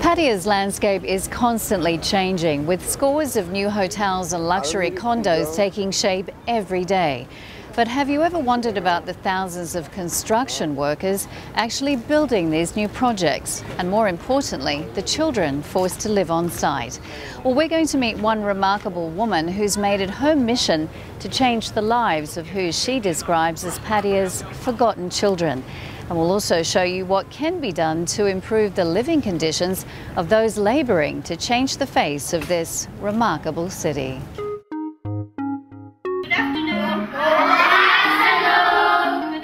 Pattaya's landscape is constantly changing, with scores of new hotels and luxury condos taking shape every day. But have you ever wondered about the thousands of construction workers actually building these new projects? And more importantly, the children forced to live on site. Well, we're going to meet one remarkable woman who's made it her mission to change the lives of who she describes as Pattaya's forgotten children. And we'll also show you what can be done to improve the living conditions of those labouring to change the face of this remarkable city. Good afternoon. Good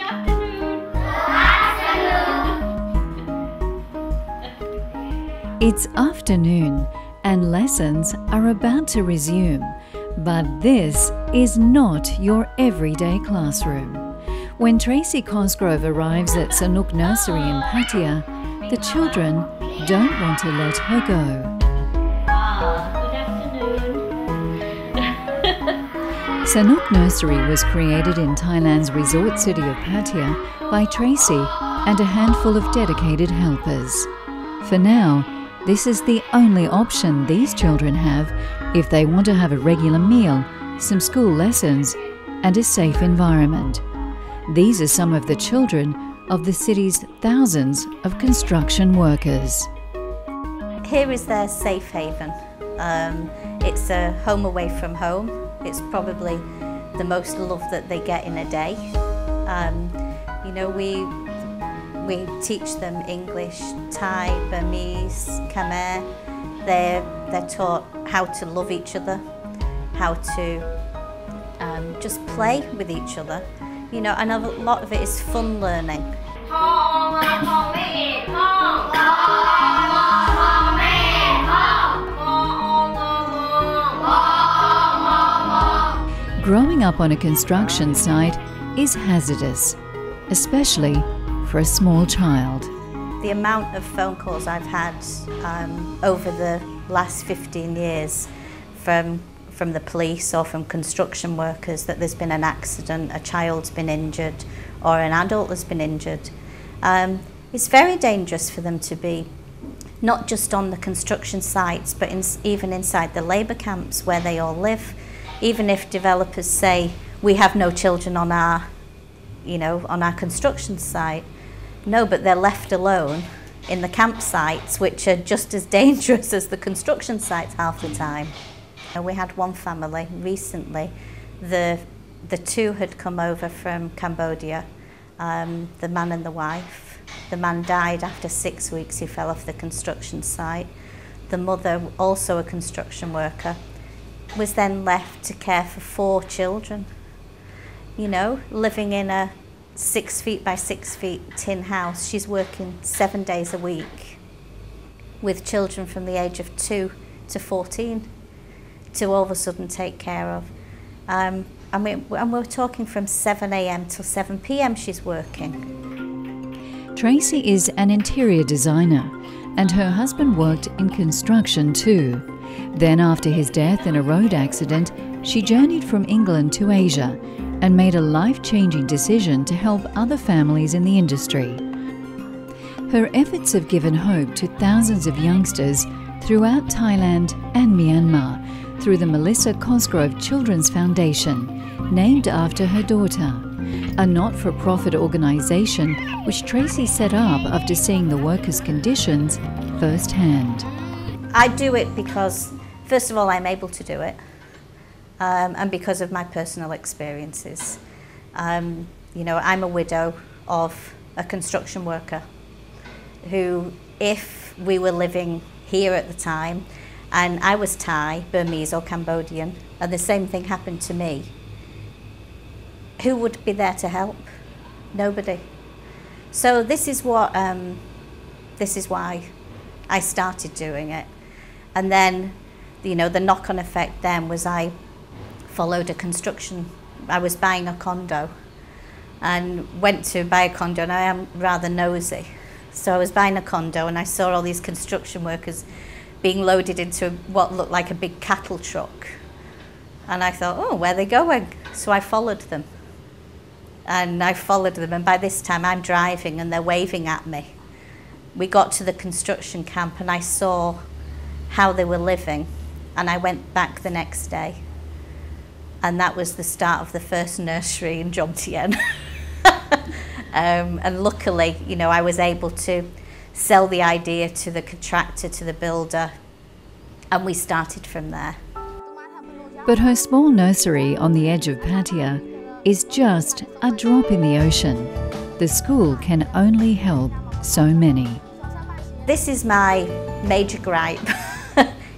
afternoon. It's afternoon and lessons are about to resume, but this is not your everyday classroom. When Tracy Cosgrove arrives at Sono Nursery in Pattaya, the children don't want to let her go. Good afternoon. Sono Nursery was created in Thailand's resort city of Pattaya by Tracy and a handful of dedicated helpers. For now, this is the only option these children have if they want to have a regular meal, some school lessons, and a safe environment. These are some of the children of the city's thousands of construction workers. Here is their safe haven. It's a home away from home. It's probably the most love that they get in a day. You know, we teach them English, Thai, Burmese, Khmer. They're taught how to love each other, how to just play with each other. You know, and a lot of it is fun learning. Growing up on a construction site is hazardous, especially for a small child. The amount of phone calls I've had over the last 15 years from the police or from construction workers that there's been an accident, a child's been injured or an adult has been injured. It's very dangerous for them to be not just on the construction sites but even inside the labour camps where they all live. Even if developers say we have no children on our, on our construction site, no, but they're left alone in the campsites, which are just as dangerous as the construction sites half the time. We had one family recently, the two had come over from Cambodia, the man and the wife. The man died after 6 weeks, he fell off the construction site. The mother, also a construction worker, was then left to care for 4 children. You know, living in a 6 feet by 6 feet tin house. She's working 7 days a week with children from the age of 2 to 14 to all of a sudden take care of. And we're talking from 7 a.m. till 7 p.m. she's working. Tracy is an interior designer and her husband worked in construction too. Then after his death in a road accident, she journeyed from England to Asia and made a life-changing decision to help other families in the industry. Her efforts have given hope to thousands of youngsters throughout Thailand and Myanmar through the Melissa Cosgrove Children's Foundation, named after her daughter, a not-for-profit organisation which Tracy set up after seeing the workers' conditions firsthand. I do it because, first of all, I'm able to do it, and because of my personal experiences. I'm a widow of a construction worker who, if we were living here at the time, and I was Thai, Burmese or Cambodian, and the same thing happened to me, who would be there to help? Nobody. So this is why I started doing it. And then, the knock-on effect then was I followed a construction. I was buying a condo and went to buy a condo, and I am rather nosy. So I was buying a condo and I saw all these construction workers being loaded into what looked like a big cattle truck. And I thought, oh, where are they going? So I followed them. And by this time I'm driving and they're waving at me. we got to the construction camp and I saw how they were living, and I went back the next day, and that was the start of the first nursery in Jomtien. And luckily, you know, I was able to sell the idea to the contractor, to the builder, and we started from there. But her small nursery on the edge of Pattaya is just a drop in the ocean. The school can only help so many. This is my major gripe.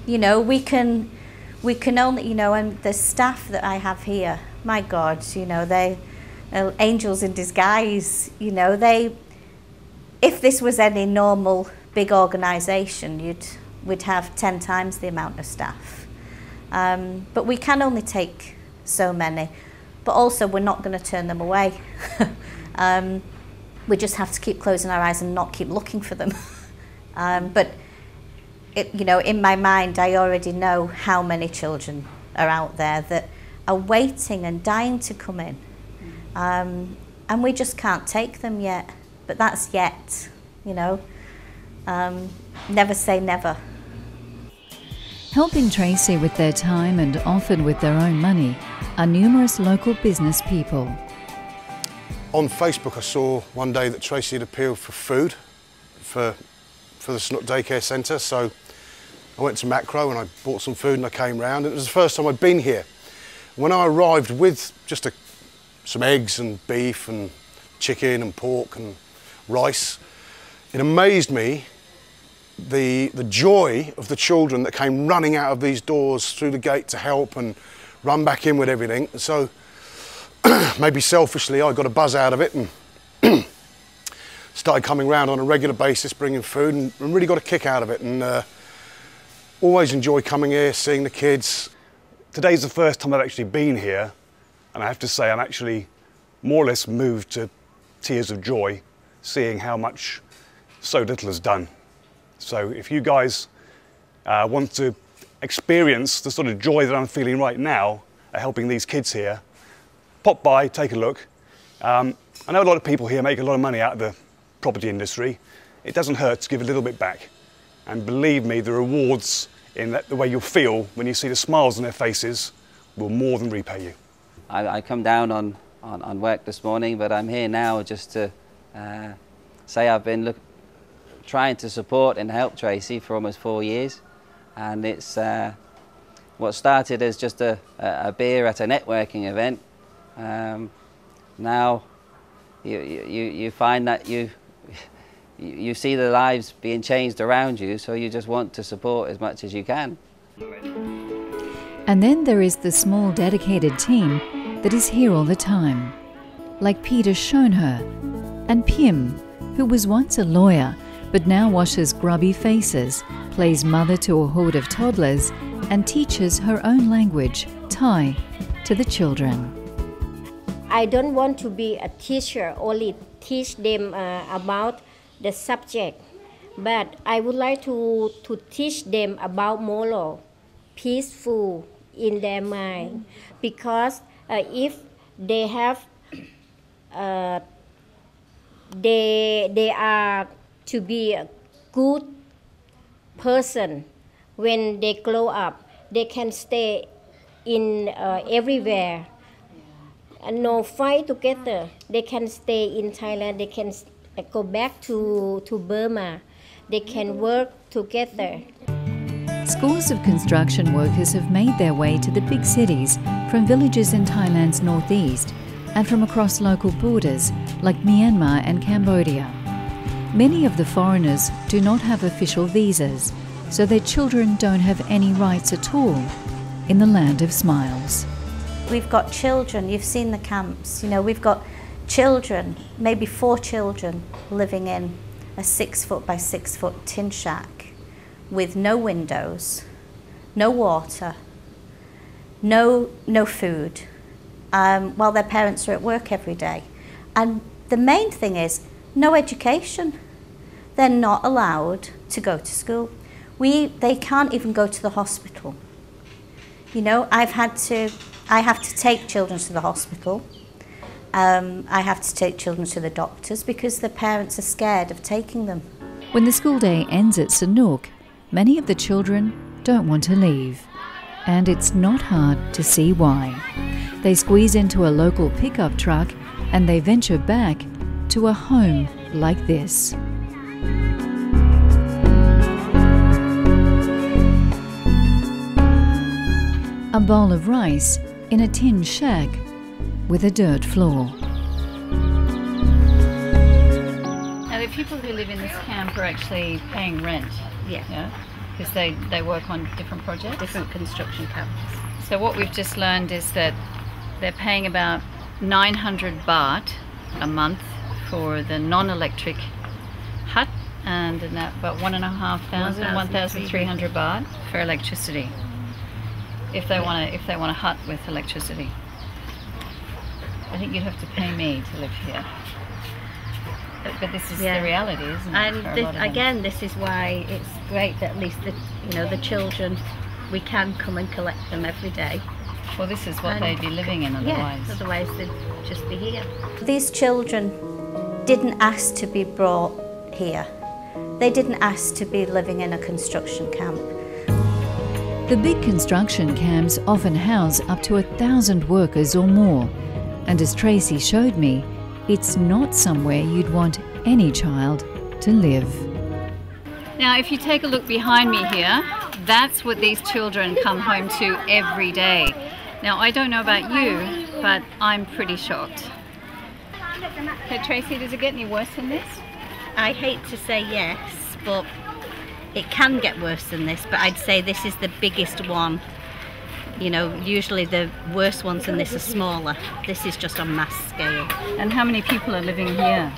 You know, we can only, you know, and the staff that I have here, my God, you know, they are angels in disguise. You know, if this was any normal big organisation, we'd have 10 times the amount of staff. But we can only take so many. But also, we're not going to turn them away. We just have to keep closing our eyes and not keep looking for them. But you know, in my mind, I already know how many children are out there that are waiting and dying to come in. And we just can't take them yet. But that's yet, you know. Never say never. Helping Tracy with their time and often with their own money are numerous local business people. On Facebook I saw one day that Tracy had appealed for food for the Sono daycare centre, so I went to Macro and I bought some food and I came round. It was the first time I'd been here. When I arrived with just some eggs and beef and chicken and pork and rice, it amazed me the joy of the children that came running out of these doors through the gate to help and run back in with everything. So maybe selfishly I got a buzz out of it and started coming round on a regular basis bringing food and really got a kick out of it, and always enjoy coming here, seeing the kids. Today's the first time I've actually been here, and I have to say I'm actually more or less moved to tears of joy seeing how much so little has done. So if you guys want to experience the sort of joy that I'm feeling right now at helping these kids here, pop by, take a look. I know a lot of people here make a lot of money out of the property industry. It doesn't hurt to give a little bit back. And believe me, the rewards in the way you'll feel when you see the smiles on their faces will more than repay you. I come down on work this morning, but I'm here now just to say I've been trying to support and help Tracy for almost 4 years. And it's what started as just a beer at a networking event. Now you find that you see the lives being changed around you, so you just want to support as much as you can. And then there is the small dedicated team that is here all the time, like Peter Schoenher and Pim, who was once a lawyer but now washes grubby faces, plays mother to a horde of toddlers, and teaches her own language, Thai, to the children. I don't want to be a teacher, only teach them about the subject, but I would like to teach them about moral, peaceful in their mind, because if they have, they are to be a good person when they grow up. They can stay in everywhere and no fight together. They can stay in Thailand. They can go back to Burma. They can work together. Scores of construction workers have made their way to the big cities from villages in Thailand's northeast and from across local borders like Myanmar and Cambodia. Many of the foreigners do not have official visas, so their children don't have any rights at all in the land of smiles. We've got children, you've seen the camps, you know, we've got children, maybe 4 children living in a 6-foot by 6-foot tin shack with no windows, no water, no food, while their parents are at work every day. And the main thing is no education. They're not allowed to go to school. They can't even go to the hospital. You know, I have to take children to the hospital. I have to take children to the doctors because the parents are scared of taking them. When the school day ends at Sono, many of the children don't want to leave. And it's not hard to see why. They squeeze into a local pickup truck and they venture back to a home like this. A bowl of rice in a tin shack with a dirt floor. Now the people who live in this camp are actually paying rent. Yeah. Because they work on different projects? Different construction camps. So what we've just learned is that they're paying about 900 baht a month for the non-electric hut and about 1,300 baht for electricity. If they want a hut with electricity. I think you'd have to pay me to live here. But this is the reality, isn't it? And again, this is why it's great that at least the children, we can come and collect them every day. Well, this is what they'd be living in otherwise. Yeah, otherwise they'd just be here. These children didn't ask to be brought here. They didn't ask to be living in a construction camp. The big construction camps often house up to 1,000 workers or more. And as Tracy showed me, it's not somewhere you'd want any child to live. Now, if you take a look behind me here, that's what these children come home to every day. Now, I don't know about you, but I'm pretty shocked. So, Tracy, does it get any worse than this? I hate to say yes, but it can get worse than this, but I'd say this is the biggest one. You know, usually the worst ones than this are smaller. This is just on mass scale. And how many people are living here?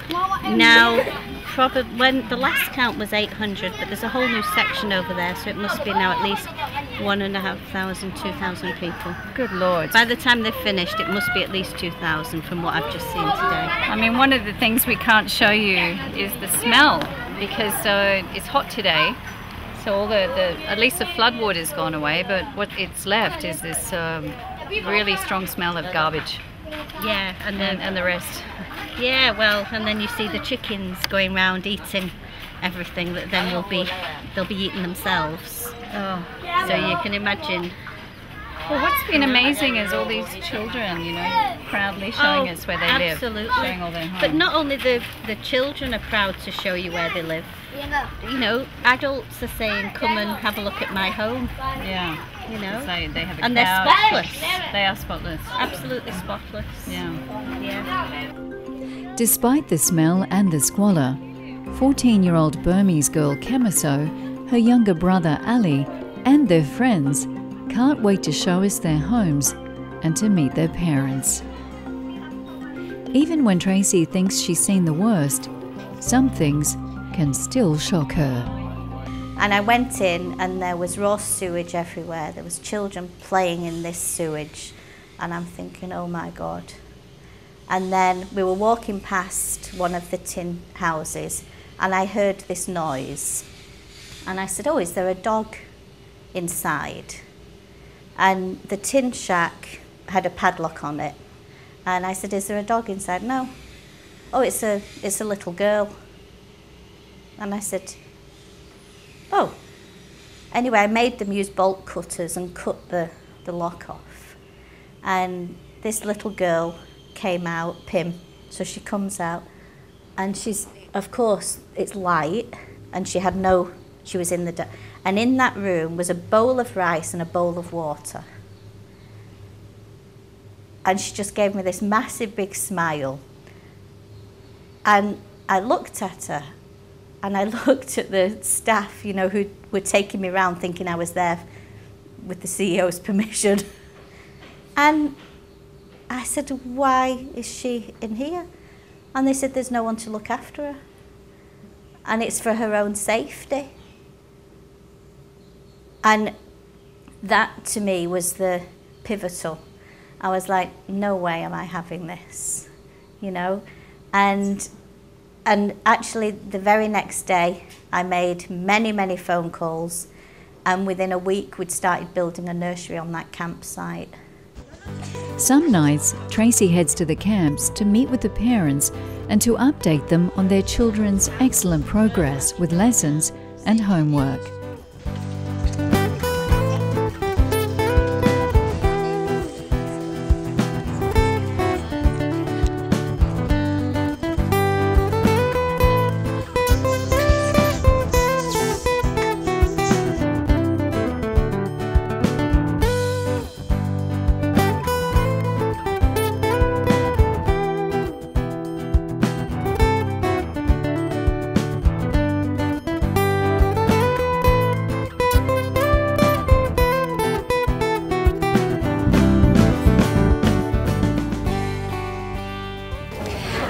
Now, probably when the last count was 800, but there's a whole new section over there, so it must be now at least 1,500, 2,000 people. Good Lord. By the time they've finished, it must be at least 2,000 from what I've just seen today. I mean, one of the things we can't show you is the smell, because it's hot today. So all at least the floodwater's gone away, but what it's left is this really strong smell of garbage. Yeah, and the rest. Yeah, well, and then you see the chickens going around eating everything that then they'll be eating themselves. Oh, so you can imagine. Well, what's been amazing is all these children, proudly showing us where they live, showing all their homes. But not only the children are proud to show you where they live. Adults are saying, "Come and have a look at my home." Yeah. They have a and couch. they're spotless. They are spotless. Absolutely spotless. Yeah. Despite the smell and the squalor, 14-year-old Burmese girl Kemiso, her younger brother Ali, and their friends can't wait to show us their homes and to meet their parents. Even when Tracy thinks she's seen the worst, some things can still shock her. And I went in and there was raw sewage everywhere. There was children playing in this sewage. And I'm thinking, oh my God. And then we were walking past one of the tin houses and I heard this noise. And I said, oh, is there a dog inside? And the tin shack had a padlock on it. And I said, is there a dog inside? No. Oh, it's a little girl. And I said, oh. Anyway, I made them use bolt cutters and cut the lock off. And this little girl came out, Pim, so she comes out. And she's, of course, it's light, and she was in the dark. And in that room was a bowl of rice and a bowl of water. And she just gave me this massive big smile. And I looked at her, and I looked at the staff, who were taking me around thinking I was there with the CEO's permission. And I said, why is she in here? And they said, there's no one to look after her. And it's for her own safety. And that, to me, was the pivotal. I was like, no way am I having this, And actually, the very next day, I made many, many phone calls. And within a week, we'd started building a nursery on that campsite. Some nights, Tracy heads to the camps to meet with the parents and to update them on their children's excellent progress with lessons and homework.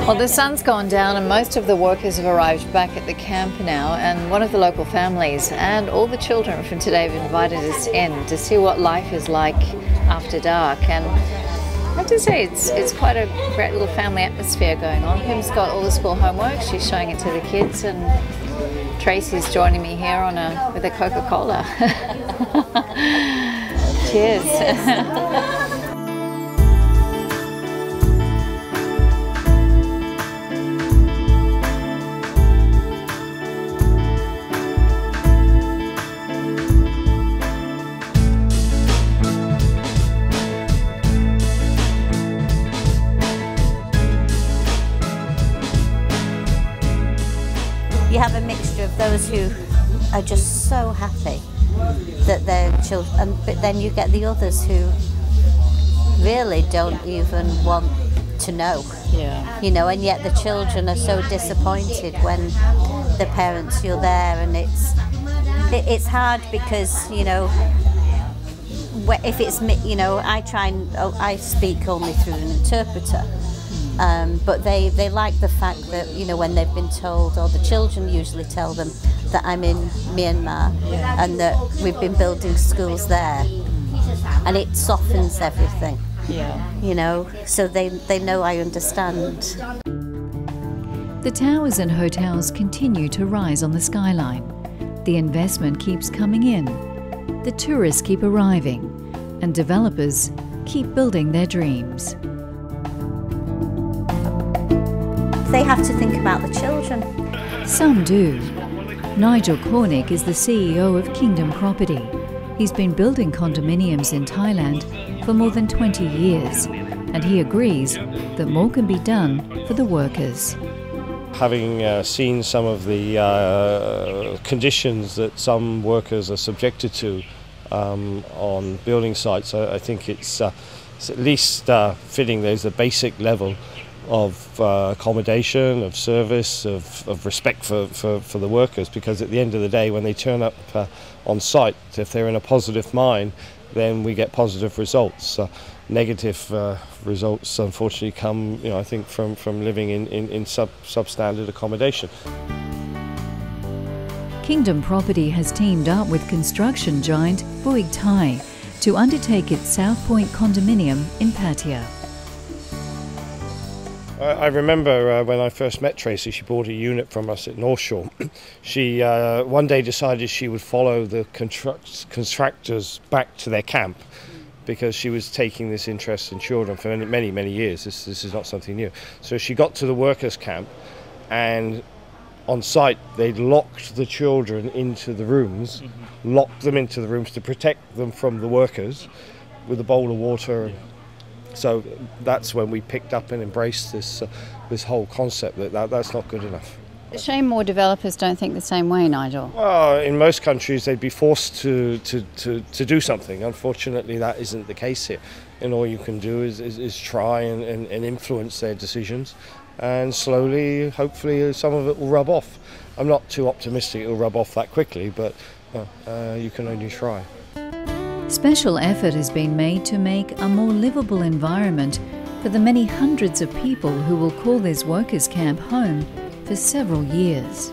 Well, the sun's gone down and most of the workers have arrived back at the camp now, and one of the local families and all the children from today have invited us in to see what life is like after dark. And I have to say it's quite a great little family atmosphere going on. Pim's got all the school homework, she's showing it to the kids, and Tracy's joining me here with a Coca-Cola. Cheers. You have a mixture of those who are just so happy that their children, but then you get the others who really don't even want to know. Yeah. You know, and yet the children are so disappointed when the parents, you're there, and it's hard because, you know, if it's me, you know, I speak only through an interpreter. But they like the fact that, you know, when they've been told, or the children usually tell them that I'm in Myanmar and that we've been building schools there, and it softens everything. Yeah. You know, so they know I understand. The towers and hotels continue to rise on the skyline. The investment keeps coming in. The tourists keep arriving, and developers keep building their dreams. They have to think about the children. Some do. Nigel Cornick is the CEO of Kingdom Property. He's been building condominiums in Thailand for more than 20 years, and he agrees that more can be done for the workers. Having seen some of the conditions that some workers are subjected to on building sites, I think it's at least fitting there's a basic level of accommodation, of service, of respect for the workers, because at the end of the day, when they turn up on site, if they're in a positive mind, then we get positive results. Negative results, unfortunately, come, you know, I think from living in substandard accommodation. Kingdom Property has teamed up with construction giant Bouygues Thai to undertake its South Point condominium in Pattaya. I remember when I first met Tracy, she bought a unit from us at North Shore. She one day decided she would follow the contractors back to their camp, because she was taking this interest in children for many, many years. This is not something new. So she got to the workers' camp, and on site they'd locked the children into the rooms, locked them into the rooms to protect them from the workers with a bowl of water. So that's when we picked up and embraced this whole concept that's not good enough. It's a shame more developers don't think the same way, Nigel. Well, in most countries they'd be forced to do something. Unfortunately, that isn't the case here. And all you can do is try and influence their decisions. And slowly, hopefully, some of it will rub off. I'm not too optimistic it'll rub off that quickly, but you can only try. Special effort has been made to make a more livable environment for the many hundreds of people who will call this workers' camp home for several years.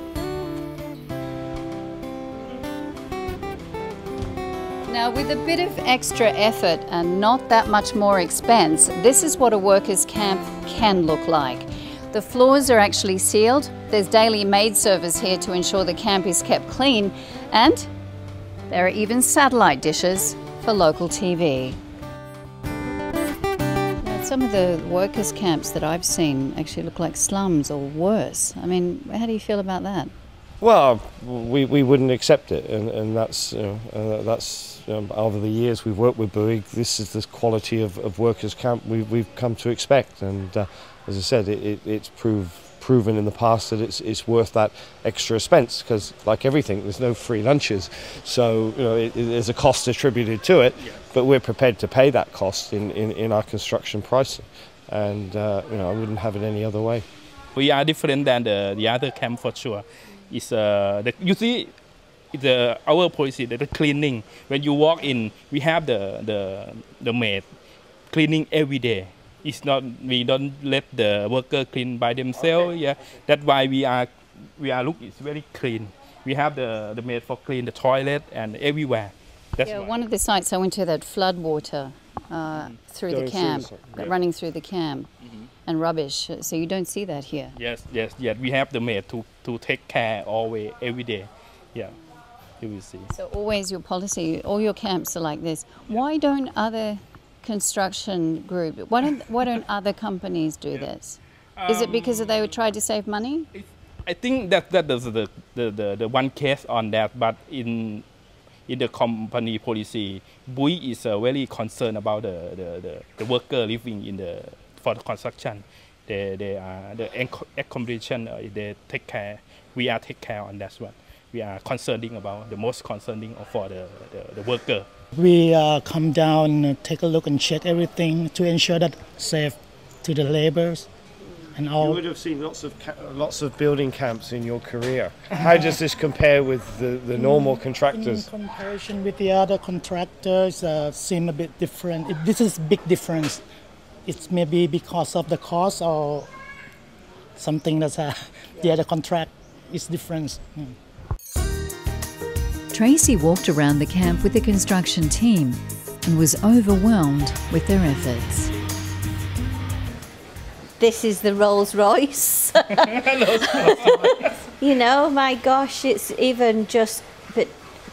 Now, with a bit of extra effort and not that much more expense, this is what a workers' camp can look like. The floors are actually sealed, there's daily maid service here to ensure the camp is kept clean, and there are even satellite dishes for local TV. Some of the workers' camps that I've seen actually look like slums or worse. I mean, how do you feel about that? Well, we wouldn't accept it, and that's over the years we've worked with Boeing, this is the quality of workers' camp we've come to expect, and as I said, it's proven in the past that it's worth that extra expense, because like everything, there's no free lunches, so there's a cost attributed to it, but we're prepared to pay that cost in our construction pricing, and I wouldn't have it any other way. We are different than the other camp for sure. It's you see our policy, the cleaning. When you walk in, we have the maid cleaning every day. It's not, we don't let the worker clean by themselves. Okay. Yeah, that's why we are look. It's very clean. We have the maid for clean the toilet and everywhere. That's why. One of the sites I went to, that flood water through the camp, running through the camp, and rubbish. So you don't see that here. Yes. We have the maid to take care always, every day. Yeah, you will see. So always your policy, all your camps are like this. Why don't other construction group, why don't other companies do this? Is it because they would try to save money? I think that is the one case on that, but in the company policy, Bui is very concerned about the worker living for the construction. They are the accommodation. They take care. We are take care on that one. We are concerning about the most concerning for the worker. We come down, take a look and check everything to ensure that safe to the laborers and all. You would have seen lots of building camps in your career. How does this compare with the normal contractors? In comparison with the other contractors, seem a bit different. This is a big difference. It's maybe because of the cost or something that's the other contract is different. Tracy walked around the camp with the construction team and was overwhelmed with their efforts. This is the Rolls Royce. My gosh, it's even just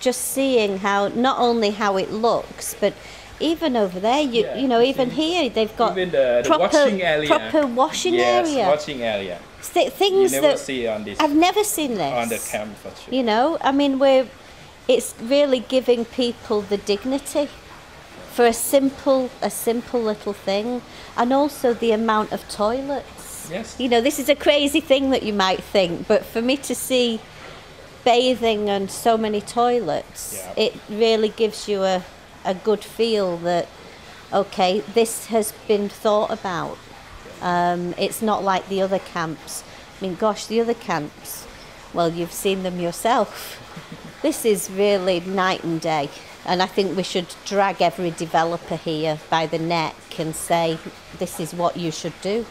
seeing how, not only how it looks, but even over there, even here, they've got even the washing area. Proper washing area. Yes, washing area. Things you never see on this. I've never seen this. On the camp, for sure. It's really giving people the dignity for a simple little thing, and also the amount of toilets. Yes. This is a crazy thing that you might think, but for me to see bathing and so many toilets, it really gives you a good feel that, okay, this has been thought about. It's not like the other camps. I mean, gosh, the other camps, well, you've seen them yourself. This is really night and day, and I think we should drag every developer here by the neck and say, this is what you should do.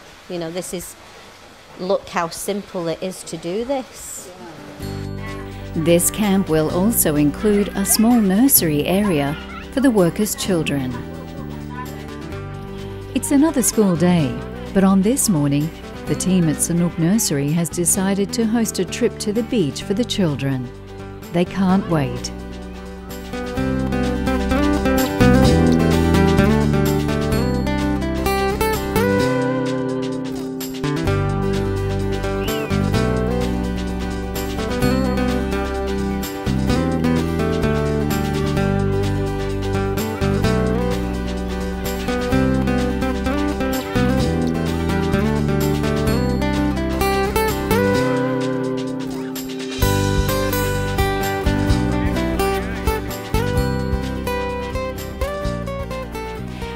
Look how simple it is to do this. This camp will also include a small nursery area for the workers' children. It's another school day, but on this morning, the team at Sono Nursery has decided to host a trip to the beach for the children. They can't wait.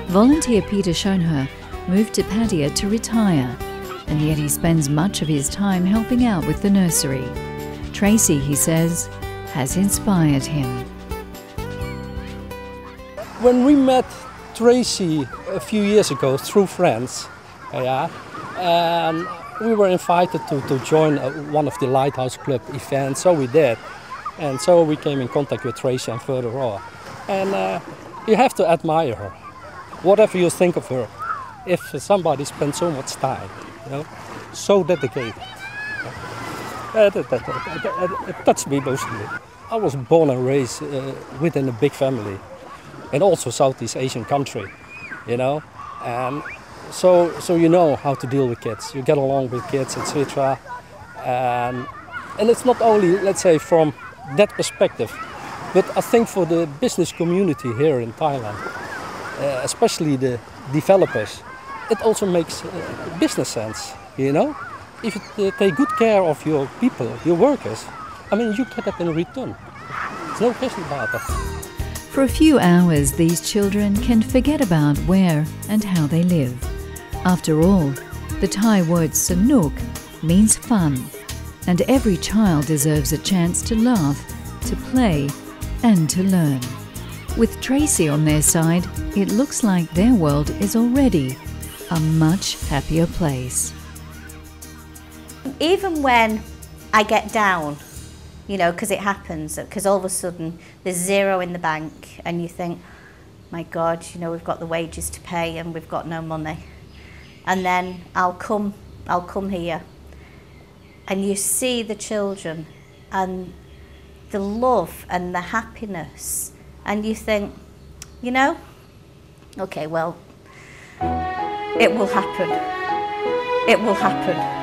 Volunteer Peter Schoenherr moved to Pattaya to retire, and yet he spends much of his time helping out with the nursery. Tracy, he says, has inspired him. When we met Tracy a few years ago through friends, and we were invited to join one of the Lighthouse Club events, so we did. And so we came in contact with Tracy and further on. And you have to admire her. Whatever you think of her, if somebody spends so much time, so dedicated, it touched me mostly. I was born and raised within a big family, and also Southeast Asian country, and So you know how to deal with kids. You get along with kids, etc. And it's not only, let's say, from that perspective, but I think for the business community here in Thailand, especially the developers, it also makes business sense, you know? If you take good care of your people, your workers, I mean, you get it in return. There's no question about that. For a few hours, these children can forget about where and how they live. After all, the Thai word sanuk means fun, and every child deserves a chance to laugh, to play, and to learn. With Tracy on their side, it looks like their world is already a much happier place. Even when I get down, you know, because it happens, because all of a sudden there's zero in the bank and you think, my God, you know, we've got the wages to pay and we've got no money. And then I'll come here and you see the children and the love and the happiness, and you think, you know, okay, well, it will happen. It will happen.